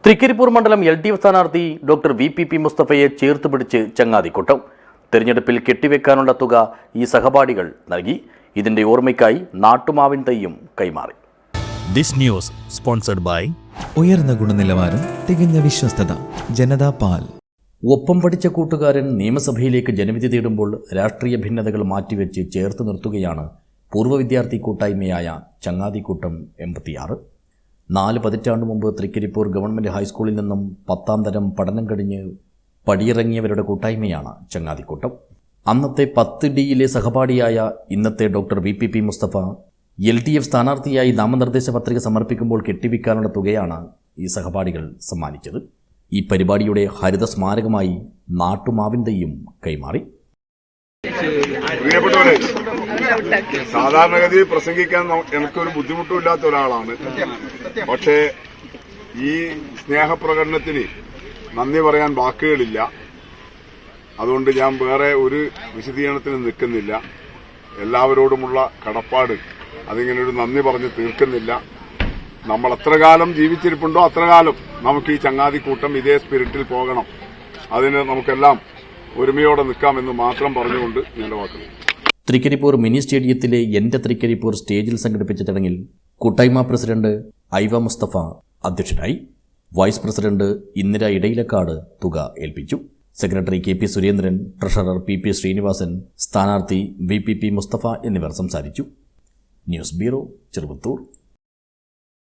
തൃക്കരിപ്പൂർ മണ്ഡലം LDF സ്ഥാനാർത്ഥി doctor VPP മുസ്തഫയെ ചേർത്തുപിടിച്ച് ചങ്ങാതിക്കൂട്ടം. തെരഞ്ഞെടുപ്പിൽ കെട്ടിവെക്കാനുള്ള തുക ഈ സഹപാഠികൾ നൽകി. ഇതിന്റെ ഓർമ്മയ്ക്കായി നാട്ടുമാവിൻ തൈയും കൈമാറി. ദിസ് ന്യൂസ് സ്പോൺസർഡ് ബൈ ഉയർന്ന ഗുണനിലവാരം, തികഞ്ഞ വിശ്വസ്തത, ജനതാ പാൽ. ഒപ്പം പഠിച്ച കൂട്ടുകാരൻ നിയമസഭയിലേക്ക് ജനവിധി തേടുമ്പോൾ രാഷ്ട്രീയ ഭിന്നതകൾ മാറ്റിവെച്ച് ചേർത്ത് നിർത്തുകയാണ് പൂർവ്വ വിദ്യാർത്ഥി കൂട്ടായ്മയായ ചങ്ങാതിക്കൂട്ടം 86. 4 പതിറ്റാണ്ട് മുമ്പ് തൃക്കരിപ്പൂർ ഗവൺമെൻറ് ഹൈസ്കൂളിൽ നിന്നും 10ാം തരം പഠനം കഴിഞ്ഞ് പടിയിറങ്ങിയവരുടെ കൂട്ടായ്മയാണ് ചങ്ങാതിക്കൂട്ടം. അന്നത്തെ 10D സഹപാഠിയായ ഇന്നത്തെ ഡോക്ടർ VPP മുസ്തഫ LDF സ്ഥാനാർത്ഥിയായി നാമനിർദ്ദേശ പത്രിക സമർപ്പിക്കുമ്പോൾ കെട്ടിവെക്കാനുള്ള തുകയാണ് ഈ സഹപാഠികൾ സമ്മാനിച്ചത്. ഈ പരിപാടിയുടെ ഹരിത സ്മാരകമായി നാട്ടുമാവിൻ തൈയും കൈമാറി. പ്രിയപ്പെട്ടവരെ, സാധാരണഗതിയിൽ പ്രസംഗിക്കാൻ എനിക്കൊരു ബുദ്ധിമുട്ടും ഇല്ലാത്ത ഒരാളാണ്. പക്ഷേ ഈ സ്നേഹപ്രകടനത്തിന് നന്ദി പറയാൻ വാക്കുകളില്ല. അതുകൊണ്ട് ഞാൻ വേറെ ഒരു വിശദീകരണത്തിന് നിൽക്കുന്നില്ല. എല്ലാവരോടുമുള്ള കടപ്പാട് അതിങ്ങനെ ഒരു നന്ദി പറഞ്ഞ് തീർക്കുന്നില്ല. നമ്മൾ എത്ര കാലം ജീവിച്ചിരിപ്പുണ്ടോ അത്ര കാലം നമുക്ക് ഈ ചങ്ങാതിക്കൂട്ടം ഇതേ സ്പിരിറ്റിൽ പോകണം. അതിന് നമുക്കെല്ലാം ഒരുമയോടെ നിൽക്കാമെന്ന് മാത്രം പറഞ്ഞുകൊണ്ട് ഞാൻ വാക്കുന്നു. തൃക്കരിപ്പൂർ മിനി സ്റ്റേഡിയത്തിലെ എൻ്റെ തൃക്കരിപ്പൂർ സ്റ്റേജിൽ സംഘടിപ്പിച്ച ചടങ്ങിൽ കൂട്ടായ്മ പ്രസിഡന്റ് ഐവ മുസ്തഫ അധ്യക്ഷനായി. വൈസ് പ്രസിഡന്റ് ഇന്ദിര ഇടയിലക്കാട് തുക ഏൽപ്പിച്ചു. Secretary KP Surendran, treasurer PP Sreenivasan, സ്ഥാനാർത്ഥി VPP മുസ്തഫ എന്നിവർ സംസാരിച്ചു. News bureau, Cheruvathur.